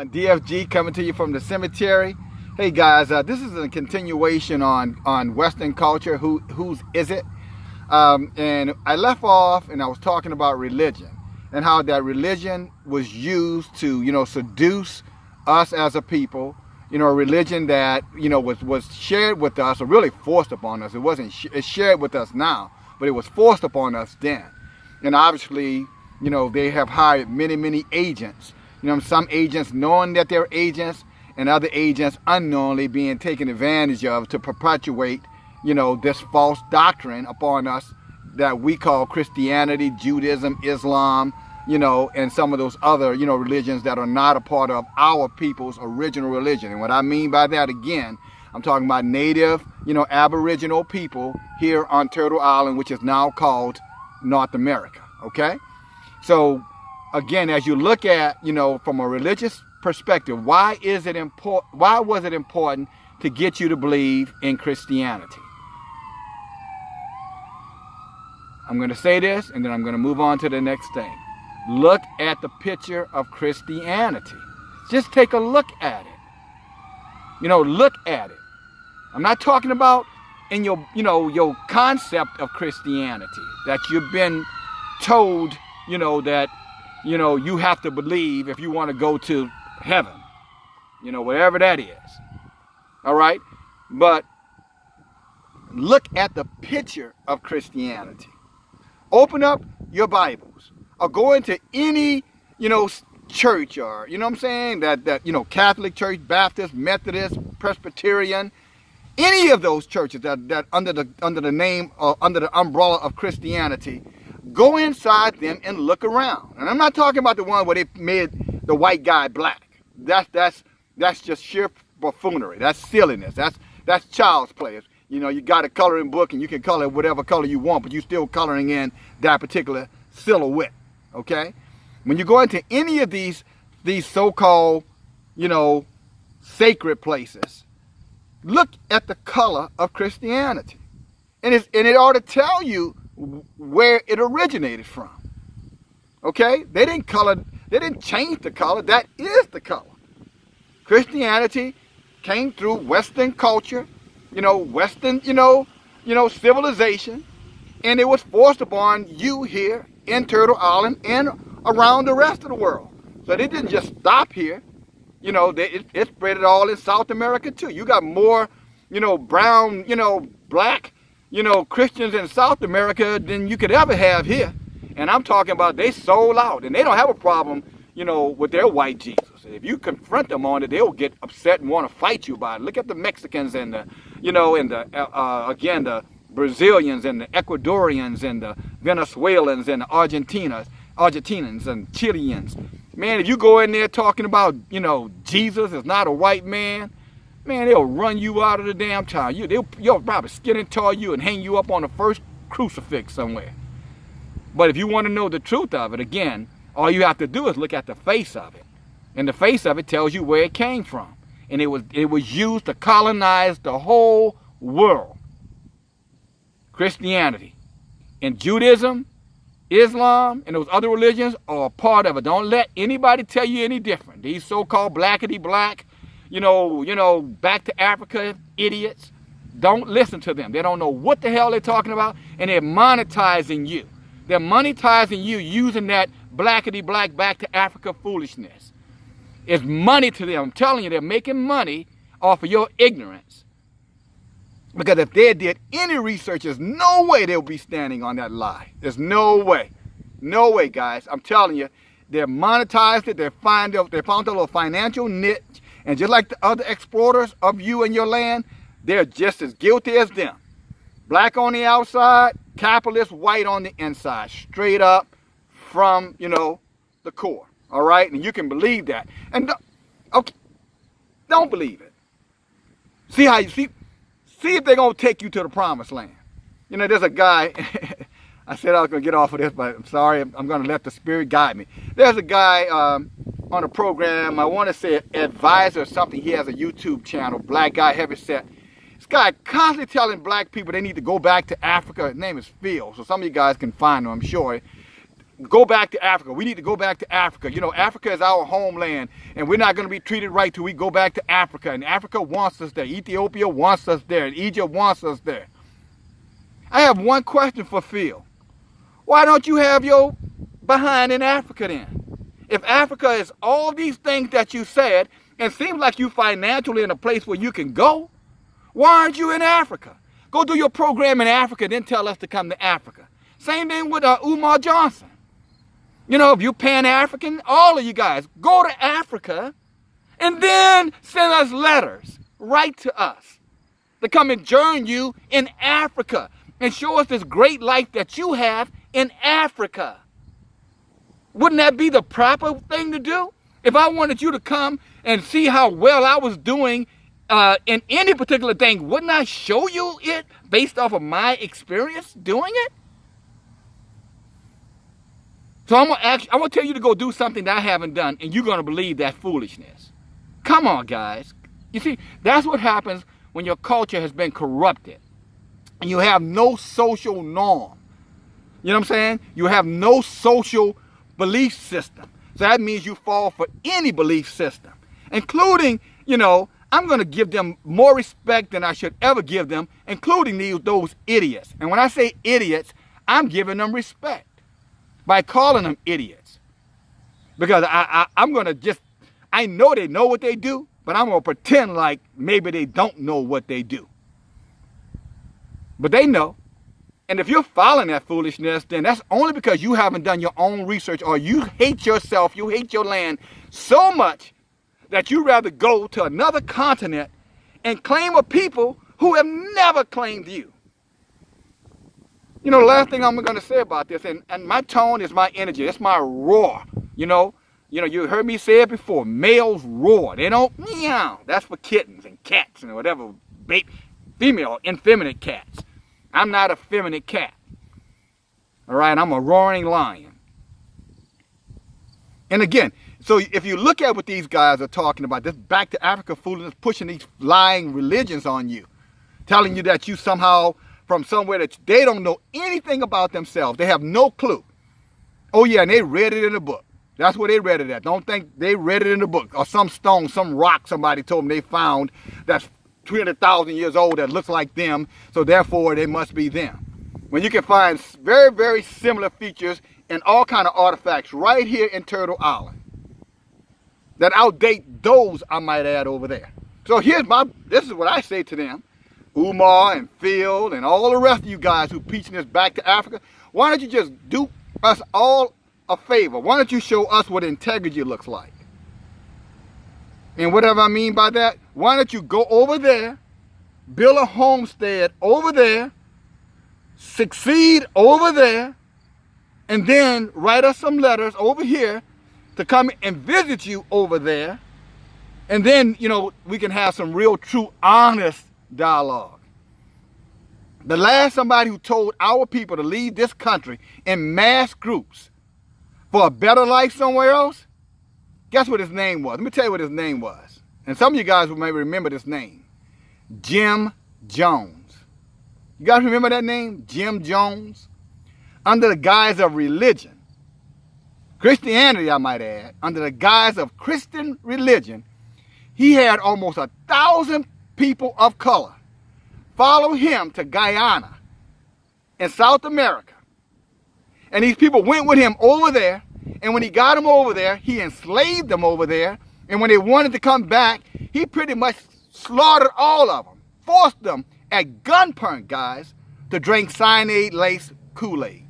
DFG coming to you from the cemetery. Hey guys, this is a continuation on Western culture. Whose is it? And I left off and I was talking about religion and how that religion was used to seduce us as a people. A religion that was shared with us, or really forced upon us. It wasn't it's shared with us now, but it was forced upon us then. And obviously, they have hired many agents. Some agents knowing that they're agents, and other agents unknowingly being taken advantage of to perpetuate, this false doctrine upon us that we call Christianity, Judaism, Islam, and some of those other, religions that are not a part of our people's original religion. And what I mean by that, again, I'm talking about native, Aboriginal people here on Turtle Island, which is now called North America. Okay? So, again, as you look at, from a religious perspective, why was it important to get you to believe in Christianity? I'm going to say this, and then I'm going to move on to the next thing. Look at the picture of Christianity. Just take a look at it. Look at it. I'm not talking about in your concept of Christianity that you've been told, that you have to believe if you want to go to heaven, wherever that is. All right? But look at the picture of Christianity. Open up your Bibles or go into any, church, or, that Catholic Church, Baptist, Methodist, Presbyterian, any of those churches that under the name or under the umbrella of Christianity. Go inside them and look around. And I'm not talking about the one where they made the white guy black. That's just sheer buffoonery. That's silliness. That's child's play. You got a coloring book and you can color whatever color you want, but you're still coloring in that particular silhouette. Okay? When you go into any of these so-called, sacred places, look at the color of Christianity. And it ought to tell you where it originated from. Okay? They didn't change the color. That is the color. Christianity came through Western culture, Western, civilization, and it was forced upon you here in Turtle Island and around the rest of the world. So they didn't just stop here. It spread it all in South America too. You got more, brown, black, Christians in South America than you could ever have here. And I'm talking about they sold out, and they don't have a problem, with their white Jesus. If you confront them on it, they'll get upset and want to fight you about it. Look at the Mexicans and the, again, the Brazilians and the Ecuadorians and the Venezuelans and the Argentinians and Chileans. Man, if you go in there talking about, Jesus is not a white man, man, they'll run you out of the damn town. You'll probably skin and tar you and hang you up on the first crucifix somewhere. But if you want to know the truth of it, again, all you have to do is look at the face of it. And the face of it tells you where it came from. And it was used to colonize the whole world. Christianity. And Judaism, Islam, and those other religions are a part of it. Don't let anybody tell you any different. These so-called blackety-black, back to Africa idiots, don't listen to them. They don't know what the hell they're talking about, and they're monetizing you. They're monetizing you using that blackety-black back to Africa foolishness. It's money to them. I'm telling you, they're making money off of your ignorance. Because if they did any research, there's no way they'll be standing on that lie. There's no way. No way, guys. I'm telling you, they're monetized it. They found a little financial niche. And just like the other exploiters of you and your land, they're just as guilty as them. Black on the outside, capitalist white on the inside. Straight up from, the core. All right? And you can believe that. And don't believe it. See if they're going to take you to the promised land. There's a guy, I said I was going to get off of this, but I'm sorry, I'm going to let the Spirit guide me. There's a guy on a program, I want to say Advisor or something. He has a YouTube channel, Black Guy Heavyset. This guy constantly telling black people they need to go back to Africa. His name is Phil, so some of you guys can find him, I'm sure. go back to Africa. We need to go back to Africa. You know, Africa is our homeland, and we're not going to be treated right till we go back to Africa. And Africa wants us there. Ethiopia wants us there. And Egypt wants us there. I have one question for Phil. Why don't you have your behind in Africa then? If Africa is all these things that you said, and seems like you financially in a place where you can go, why aren't you in Africa? Go do your program in Africa, then tell us to come to Africa. Same thing with Umar Johnson. You know, if you're Pan-African, all of you guys, go to Africa and then send us letters. Write to us to come and join you in Africa and show us this great life that you have in Africa. Wouldn't that be the proper thing to do? If I wanted you to come and see how well I was doing in any particular thing, wouldn't I show you it based off of my experience doing it? So I'm gonna tell you to go do something that I haven't done, and you're gonna believe that foolishness. Come on, guys. You see, that's what happens when your culture has been corrupted and you have no social norm. You know what I'm saying? You have no social belief system. So that means you fall for any belief system, including, you know, I'm going to give them more respect than I should ever give them, including those idiots. And when I say idiots, I'm giving them respect by calling them idiots. Because I'm going to just, I know they know what they do, but I'm going to pretend like maybe they don't know what they do. But they know. And if you're following that foolishness, then that's only because you haven't done your own research, or you hate yourself, you hate your land so much that you'd rather go to another continent and claim a people who have never claimed you. You know, the last thing I'm going to say about this, and my tone is my energy. It's my roar. You know, you heard me say it before. Males roar. They don't meow. That's for kittens and cats and whatever, female, effeminate cats. I'm not a feminine cat. All right, I'm a roaring lion. And again, so if you look at what these guys are talking about, this back to Africa foolishness, pushing these lying religions on you, telling you that you somehow from somewhere that they don't know anything about themselves. They have no clue. Oh yeah, and they read it in a book. That's where they read it at. Don't think they read it in a book or some stone, some rock somebody told them they found that's 300,000 years old that looks like them, so therefore they must be them. When you can find very, very similar features and all kind of artifacts right here in Turtle Island that outdate those, I might add, over there. So this is what I say to them, Umar and Phil and all the rest of you guys who preaching this back to Africa. Why don't you just do us all a favor? Why don't you show us what integrity looks like? And whatever I mean by that, why don't you go over there, build a homestead over there, succeed over there, and then write us some letters over here to come and visit you over there. And then, you know, we can have some real, true, honest dialogue. The last somebody who told our people to leave this country in mass groups for a better life somewhere else, guess what his name was? Let me tell you what his name was. And some of you guys will maybe remember this name. Jim Jones. You guys remember that name? Jim Jones? Under the guise of religion, Christianity, I might add, under the guise of Christian religion, he had almost 1,000 people of color follow him to Guyana in South America. And these people went with him over there, and when he got them over there, he enslaved them over there, and when they wanted to come back, he pretty much slaughtered all of them, forced them at gunpoint, guys, to drink cyanide-laced Kool-Aid.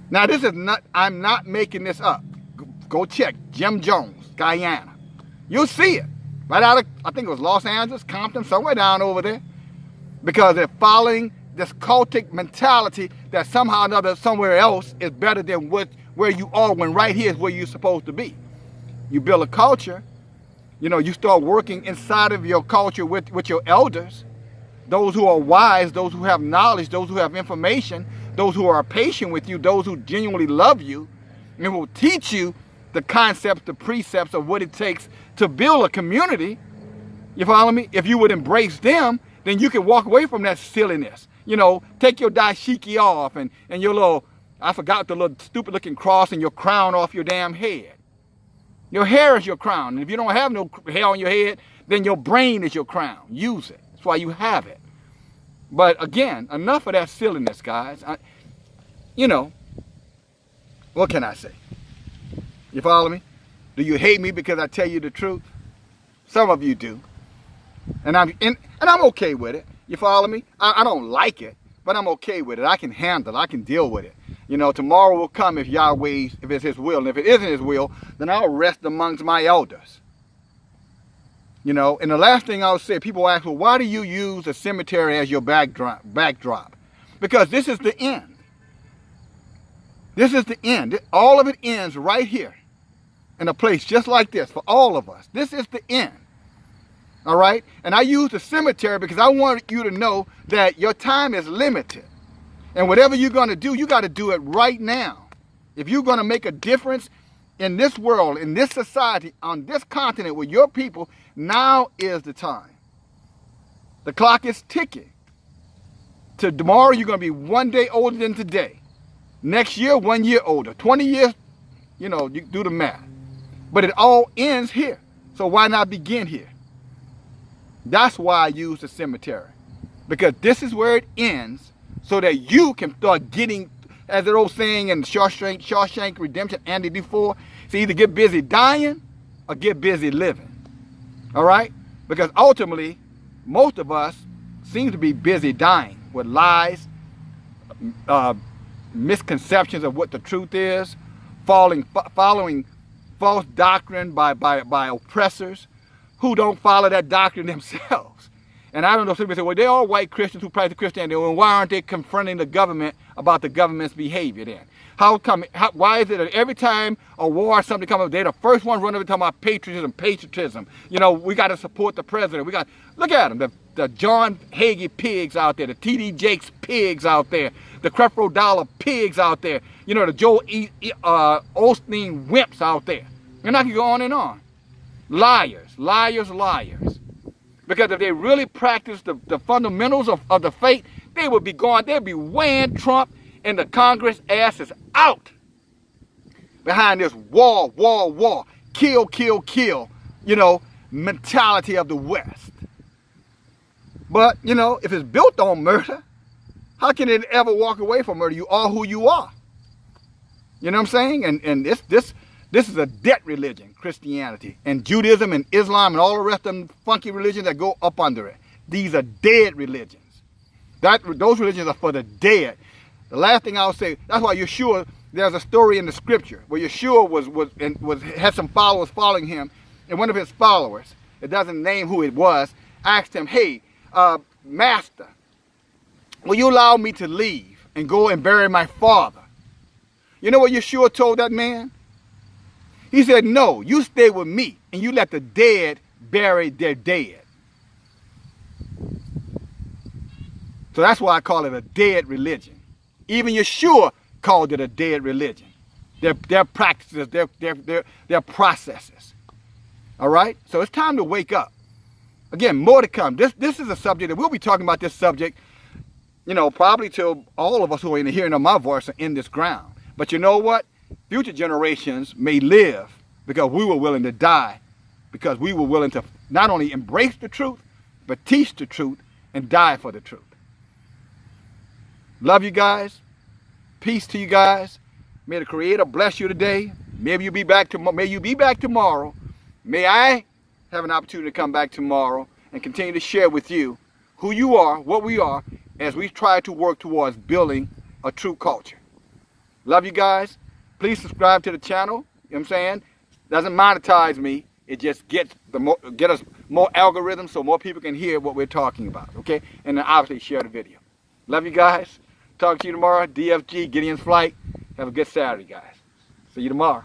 Now, this is not, I'm not making this up. Go check Jim Jones, Guyana. You'll see it. Right out of, I think it was Los Angeles, Compton, somewhere down over there. Because they're following this cultic mentality that somehow or another somewhere else is better than where you are, when right here is where you're supposed to be. You build a culture, you know, you start working inside of your culture with your elders, those who are wise, those who have knowledge, those who have information, those who are patient with you, those who genuinely love you, and will teach you the concepts, the precepts of what it takes to build a community. You follow me? If you would embrace them, then you can walk away from that silliness. You know, take your dashiki off and your little I forgot the little stupid looking cross and your crown off your damn head. Your hair is your crown. And if you don't have no hair on your head, then your brain is your crown. Use it. That's why you have it. But again, enough of that silliness, guys. You know, what can I say? You follow me? Do you hate me because I tell you the truth? Some of you do. And I'm okay with it. You follow me? I don't like it, but I'm okay with it. I can handle it. I can deal with it. You know, tomorrow will come if Yahweh, if it's his will. And if it isn't his will, then I'll rest amongst my elders. You know, and the last thing I'll say, people ask, well, why do you use the cemetery as your backdrop? Because this is the end. This is the end. All of it ends right here in a place just like this for all of us. This is the end. All right? And I use the cemetery because I want you to know that your time is limited. And whatever you're going to do, you got to do it right now. If you're going to make a difference in this world, in this society, on this continent with your people, now is the time. The clock is ticking. To tomorrow, you're going to be 1 day older than today. Next year, 1 year older. 20 years, you know, you do the math. But it all ends here. So why not begin here? That's why I use the cemetery. Because this is where it ends, so that you can start getting, as the old saying in Shawshank Redemption, Andy D4, it's either get busy dying or get busy living. All right? Because ultimately, most of us seem to be busy dying with lies, misconceptions of what the truth is, following false doctrine by oppressors who don't follow that doctrine themselves. And I don't know, some people say, well, they're all white Christians who practice Christianity. Well, why aren't they confronting the government about the government's behavior then? Why is it that every time a war or something comes up, they're the first ones running over talking about patriotism? You know, we got to support the president. Look at them, the John Hagee pigs out there, the T.D. Jakes pigs out there, the Creflo Dollar pigs out there, you know, the Joel Osteen wimps out there. And I can go on and on. Liars, liars, liars. Because if they really practice the fundamentals of the faith, they would be gone. They'd be weighing Trump and the Congress asses out behind this war, kill, kill, kill, you know, mentality of the West. But, you know, if it's built on murder, how can it ever walk away from murder? You are who you are. You know what I'm saying? And this is a debt religion, Christianity, and Judaism and Islam and all the rest of them funky religions that go up under it. These are dead religions. Those religions are for the dead. The last thing I'll say, that's why Yeshua, there's a story in the scripture where Yeshua had some followers following him, and one of his followers, it doesn't name who it was, asked him, hey, Master, will you allow me to leave and go and bury my father? You know what Yeshua told that man? He said, no, you stay with me and you let the dead bury their dead. So that's why I call it a dead religion. Even Yeshua called it a dead religion. Their practices, their processes. All right? So it's time to wake up. Again, more to come. This is a subject that we'll be talking about this subject, you know, probably till all of us who are in the hearing of my voice are in this ground. But you know what? Future generations may live because we were willing to die, because we were willing to not only embrace the truth, but teach the truth and die for the truth. Love you guys. Peace to you guys. May the Creator bless you today. Maybe you be back tomorrow. May you be back tomorrow. May I have an opportunity to come back tomorrow and continue to share with you who you are, what we are, as we try to work towards building a true culture. Love you guys. Please subscribe to the channel. You know what I'm saying? Doesn't monetize me. It just get us more algorithms so more people can hear what we're talking about. Okay? And then obviously share the video. Love you guys. Talk to you tomorrow. DFG, Gideon's Flight. Have a good Saturday, guys. See you tomorrow.